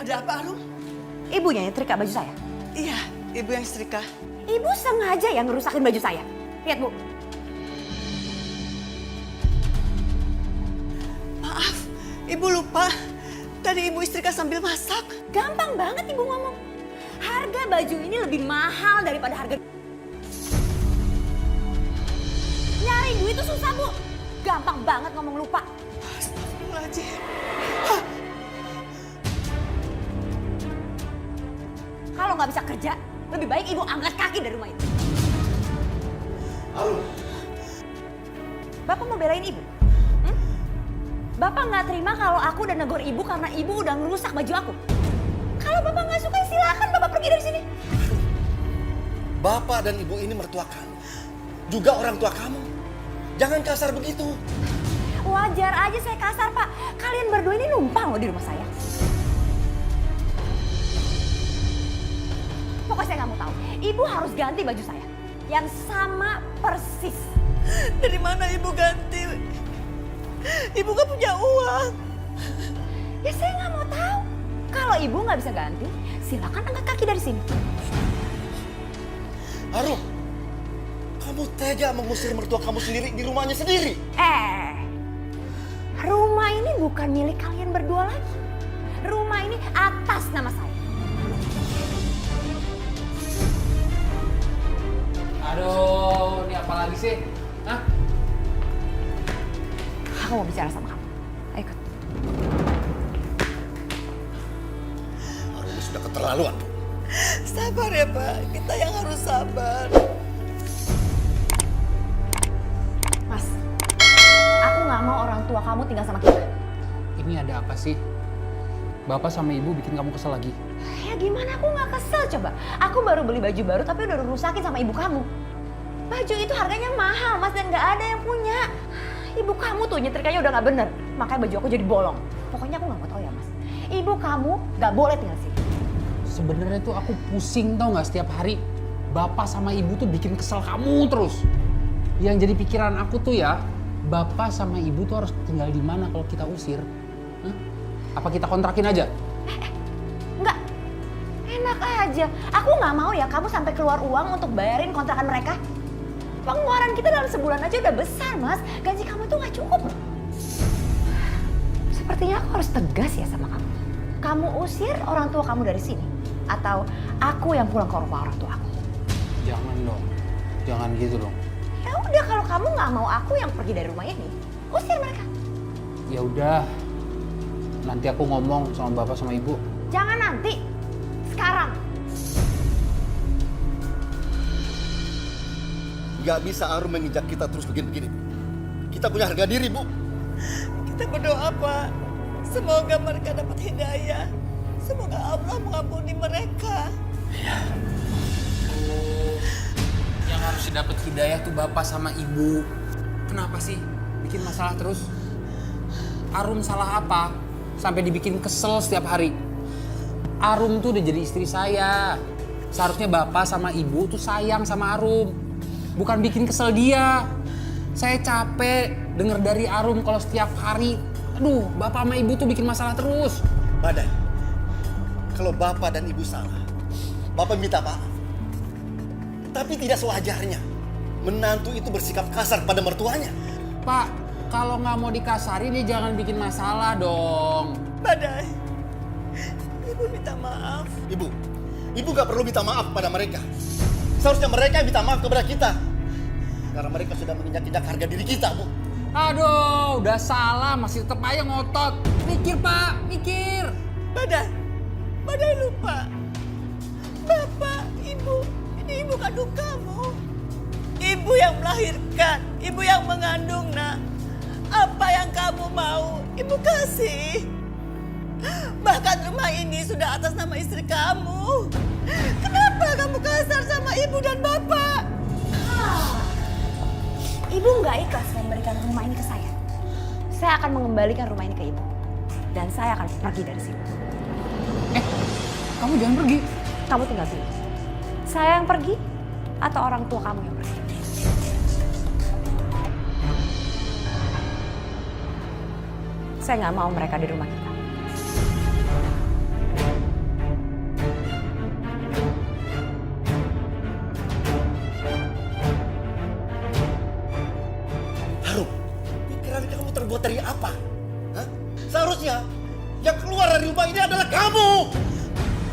Ada apa, Arum? Ibunya yang trika baju saya. Iya, ibu yang setrika. Ibu sengaja yang ngerusakin baju saya. Lihat, Bu. Maaf, ibu lupa. Tadi ibu istrika sambil masak. Gampang banget ibu ngomong. Harga baju ini lebih mahal daripada harga... Nyari duit itu susah, Bu. Gampang banget ngomong lupa. Astagfirullahaladzim. Kalau nggak bisa kerja, lebih baik ibu angkat kaki dari rumah itu. Arum. Bapak mau belain ibu? Hmm? Bapak nggak terima kalau aku udah negor ibu karena ibu udah ngerusak baju aku. Kalau bapak nggak suka, silakan bapak pergi dari sini. Bapak dan ibu ini mertua kamu. Juga orang tua kamu. Jangan kasar begitu. Wajar aja saya kasar, Pak. Kalian berdua ini numpang loh di rumah saya. Pokoknya saya nggak mau tahu. Ibu harus ganti baju saya. Yang sama persis. Dari mana ibu ganti? Ibu gak punya uang. Ya saya nggak mau tahu. Kalau ibu nggak bisa ganti, silakan angkat kaki dari sini. Arum, kamu tega mengusir mertua kamu sendiri di rumahnya sendiri. Rumah ini bukan milik kalian berdua lagi. Rumah ini atas nama saya. Aduh, ini apa lagi sih? Hah? Aku mau bicara sama kamu. Ayo ikut. Arum ini sudah keterlaluan. Sabar ya, Pak. Kita yang harus sabar. Mas, aku nggak mau orang tua kamu tinggal sama kita. Ini ada apa sih? Bapak sama ibu bikin kamu kesel lagi? Ya gimana aku nggak kesel coba? Aku baru beli baju baru tapi udah rusakin sama ibu kamu. Baju itu harganya mahal mas dan nggak ada yang punya. Ibu kamu tuh nyetrikanya udah nggak bener. Makanya baju aku jadi bolong. Pokoknya aku nggak mau tahu ya mas. Ibu kamu nggak boleh tinggal sini. Sebenarnya tuh aku pusing tau nggak setiap hari. Bapak sama ibu tuh bikin kesel kamu terus. Yang jadi pikiran aku tuh ya, bapak sama ibu tuh harus tinggal di mana kalau kita usir? Hah? Apa kita kontrakin aja? Enggak. Enak aja. Aku nggak mau ya kamu sampai keluar uang untuk bayarin kontrakan mereka. Pengeluaran kita dalam sebulan aja udah besar, Mas. Gaji kamu tuh nggak cukup. Sepertinya aku harus tegas ya sama kamu. Kamu usir orang tua kamu dari sini. Atau aku yang pulang ke rumah orang tua aku. Jangan dong. Jangan gitu dong. Ya udah kalau kamu nggak mau aku yang pergi dari rumah ini, usir mereka. Ya udah. Nanti aku ngomong sama bapak sama ibu. Jangan nanti. Sekarang. Gak bisa Arum menginjak kita terus begini-begini. Kita punya harga diri, Bu. Kita berdoa, Pak. Semoga mereka dapat hidayah. Semoga Allah mengampuni mereka. Yang harus dapat hidayah tuh bapak sama ibu. Kenapa sih bikin masalah terus? Arum salah apa? Sampai dibikin kesel setiap hari. Arum tuh udah jadi istri saya. Seharusnya bapak sama ibu tuh sayang sama Arum. Bukan bikin kesel dia. Saya capek denger dari Arum kalau setiap hari, aduh, bapak sama ibu tuh bikin masalah terus. Badai, kalau bapak dan ibu salah, bapak minta maaf. Tapi tidak sewajarnya menantu itu bersikap kasar pada mertuanya. Pak, kalau nggak mau dikasarin ya jangan bikin masalah dong. Badai, ibu minta maaf. Ibu gak perlu minta maaf pada mereka. Seharusnya mereka yang minta maaf kepada kita. Karena mereka sudah menginjak-injak harga diri kita, Bu. Aduh, udah salah, masih tetap aja ngotot. Mikir, Pak, mikir. Badai lupa. Bapak, ibu, ini ibu kandung kamu. Ibu yang melahirkan, ibu yang mengandung, nak. Apa yang kamu mau, ibu kasih. Bahkan rumah ini sudah atas nama istri kamu. Kenapa kamu kasar sama ibu dan bapak? Ibu nggak ikhlas memberikan rumah ini ke saya. Saya akan mengembalikan rumah ini ke ibu. Dan saya akan pergi dari sini. Kamu jangan pergi. Kamu tinggal pilih. Saya yang pergi atau orang tua kamu yang pergi. Saya nggak mau mereka di rumah kita.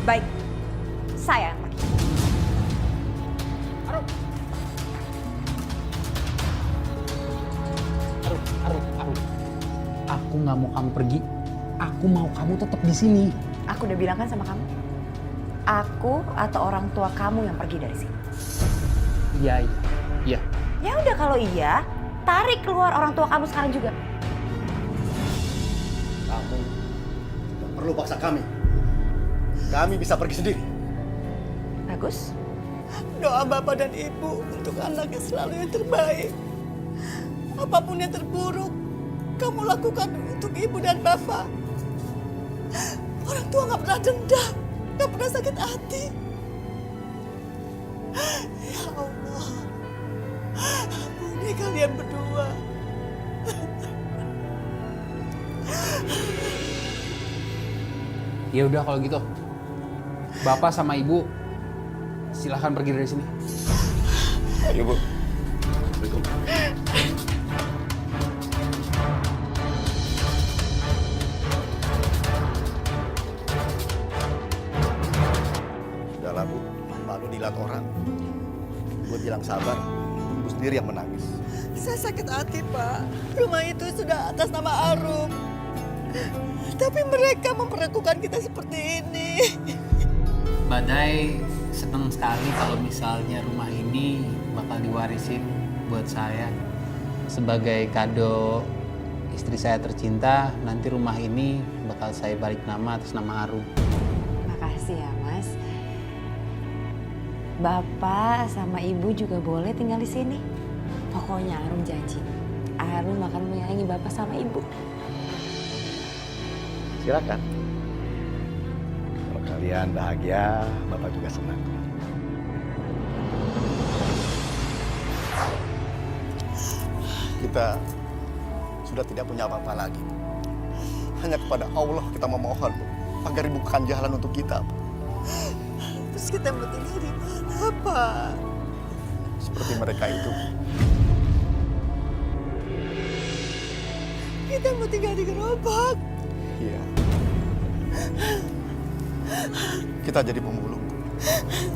Baik, saya yang pergi. Arum. Arum. Aku nggak mau kamu pergi. Aku mau kamu tetap di sini. Aku udah bilang kan sama kamu, aku atau orang tua kamu yang pergi dari sini. Iya. Ya udah kalau iya, tarik keluar orang tua kamu sekarang juga. Kamu tidak perlu paksa kami. Kami bisa pergi sendiri. Bagus. Doa Bapak dan Ibu untuk anaknya selalu yang terbaik. Apapun yang terburuk, kamu lakukan untuk Ibu dan Bapak. Orang tua nggak pernah dendam, nggak pernah sakit hati. Ya Allah, ampuni kalian berdua. Ya udah kalau gitu. Bapak sama Ibu silahkan pergi dari sini. Ayo, Bu. Udahlah, Bu. Malu dilihat orang. Gue bilang sabar, Ibu sendiri yang menangis. Saya sakit hati, Pak. Rumah itu sudah atas nama Arum. Tapi mereka memperlakukan kita seperti ini. Badai senang sekali kalau misalnya rumah ini bakal diwarisin buat saya. Sebagai kado istri saya tercinta, nanti rumah ini bakal saya balik nama atas nama Arum. Makasih ya Mas. Bapak sama Ibu juga boleh tinggal di sini. Pokoknya Arum janji, Arum akan menyayangi Bapak sama Ibu. Silakan. Kalau kalian bahagia, Bapak juga senang. Kita sudah tidak punya apa-apa lagi. Hanya kepada Allah kita memohon, Bu, agar dibukakan jalan untuk kita, Bu. Terus kita mau tinggal di mana, Pak? Seperti mereka itu. Kita mau tinggal di gerobak. Iya. Kita jadi pemulung.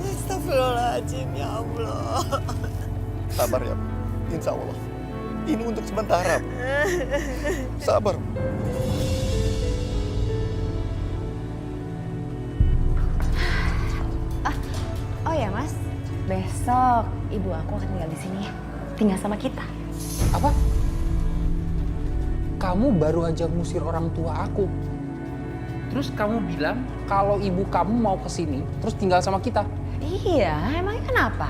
Astagfirullahaladzim, ya Allah. Sabar ya, Bu. Insya Allah. Ini untuk sementara, Bu. Sabar. Oh ya Mas, besok Ibu aku akan tinggal di sini ya. Tinggal sama kita. Apa? Kamu baru aja ngusir orang tua aku. Terus kamu bilang kalau ibu kamu mau ke sini, terus tinggal sama kita. Iya, emangnya kenapa?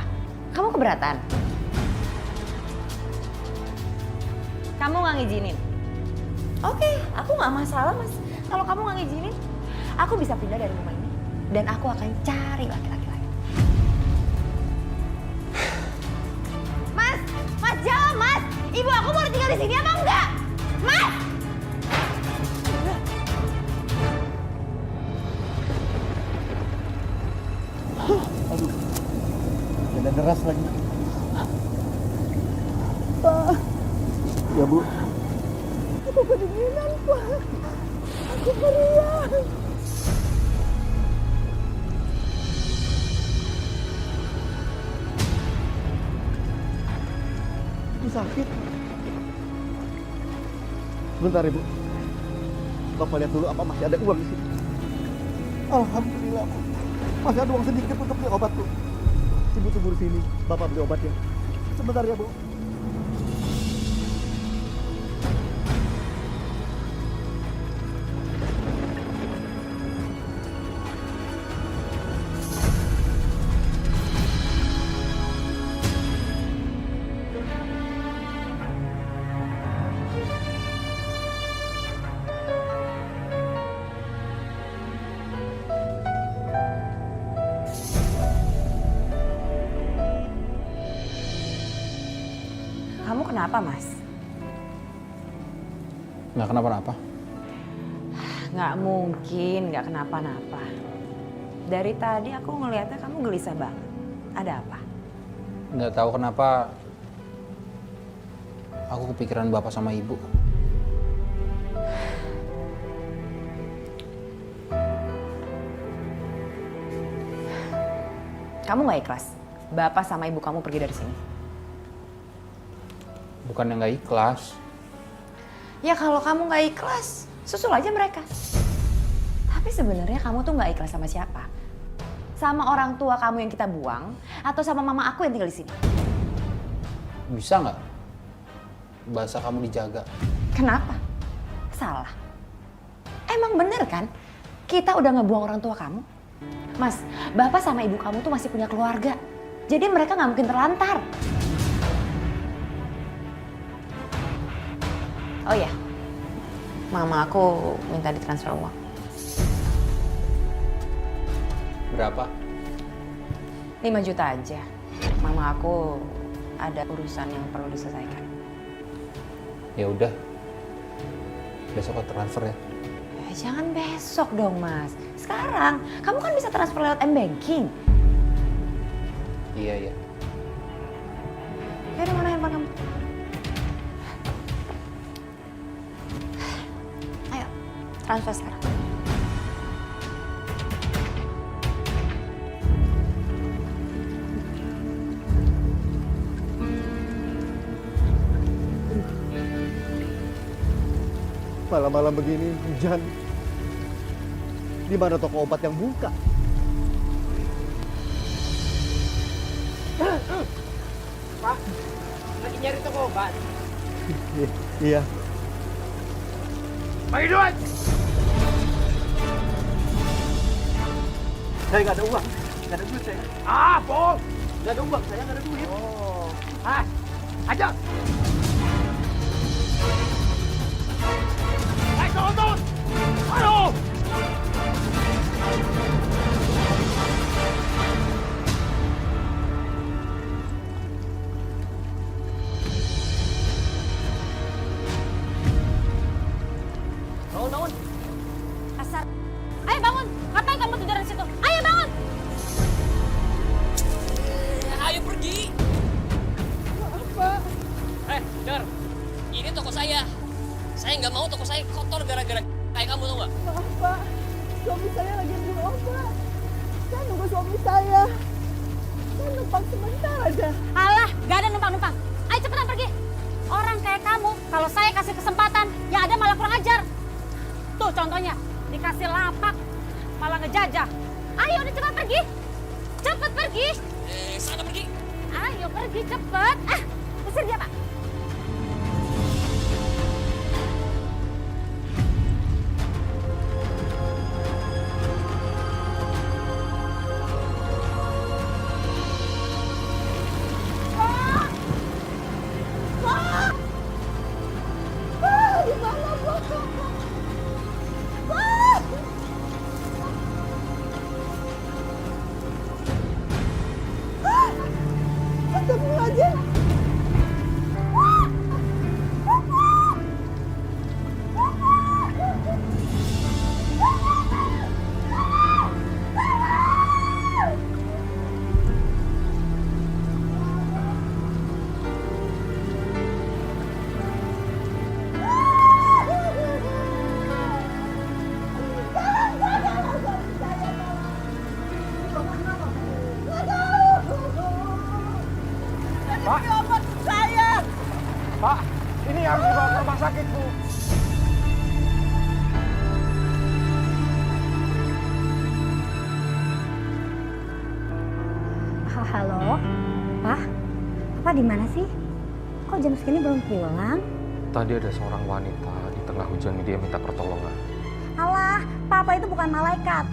Kamu keberatan? Kamu nggak ngizinin? Oke, aku nggak masalah Mas. Kalau kamu nggak ngizinin, aku bisa pindah dari rumah ini. Dan aku akan cari laki-laki lain. Mas, Mas jawab Mas. Ibu aku mau tinggal di sini apa enggak? Mas! Aduh. Jangan deras lagi. Ya, Bu. Aku kedinginan, Pak. Aku meriang. Itu sakit. Sebentar, Ibu. Bapak lihat dulu apa masih ada uang di sini. Alhamdulillah, Bu. Masih ada uang sedikit untuk beli obat, Bu. Ibu tunggu di sini. Bapak beli obatnya. Sebentar ya, Bu. Kamu kenapa Mas? Nggak kenapa-napa. Nggak mungkin nggak kenapa-napa. Dari tadi aku ngelihatnya kamu gelisah banget. Ada apa? Nggak tahu kenapa aku kepikiran bapak sama ibu. Kamu nggak ikhlas? Bapak sama ibu kamu pergi dari sini. Bukan yang nggak ikhlas. Ya kalau kamu nggak ikhlas, susul aja mereka. Tapi sebenarnya kamu tuh nggak ikhlas sama siapa? Sama orang tua kamu yang kita buang, atau sama mama aku yang tinggal di sini? Bisa nggak bahasa kamu dijaga? Kenapa? Salah. Emang bener kan? Kita udah ngebuang orang tua kamu. Mas, bapak sama ibu kamu tuh masih punya keluarga. Jadi mereka nggak mungkin terlantar. Oh ya, mama aku minta ditransfer uang. Berapa? 5 juta aja. Mama aku ada urusan yang perlu diselesaikan. Ya udah. Besok aku transfer ya. Jangan besok dong, Mas. Sekarang, kamu kan bisa transfer lewat M-Banking. Iya. Yaudah, mana handphone kamu? Ayo, transfer sekarang. Malam-malam begini hujan. Di mana toko obat yang buka? Pak, lagi nyari toko obat. Iya. Bagi duit! Saya nggak ada uang. Nggak ada duit saya. Ah, bohong! Nggak ada uang, saya nggak ada duit. Oh. Ah, aja! Ayo, turun! Ayo! Bangun. Asar. Ayo bangun. Ngapain kamu tidur di situ? Ayo bangun. Ayo pergi. Apa? Dar, ini toko saya. Saya nggak mau toko saya kotor gara-gara kayak kamu tau nggak? Maaf Pak, suami saya lagi beli obat. Saya nunggu suami saya. Saya numpang sebentar aja. Alah, gak ada numpang-numpang. Ayo cepetan pergi. Orang kayak kamu, kalau saya kasih kesempatan, yang ada malah kurang ajar. Tuh contohnya, dikasih lapak, malah ngejajah. Ayo udah cepat pergi. Cepet pergi. Sana pergi. Ayo pergi cepet. Usir dia Pak. Astagfirullahaladzim. Pak, Obat saya. Pak, ini harus dibawa ke rumah sakit, Bu. Halo, Pak. Papa di mana sih? Kok jam segini belum pulang? Tadi ada seorang wanita di tengah hujan dia minta pertolongan. Alah, Papa itu bukan malaikat.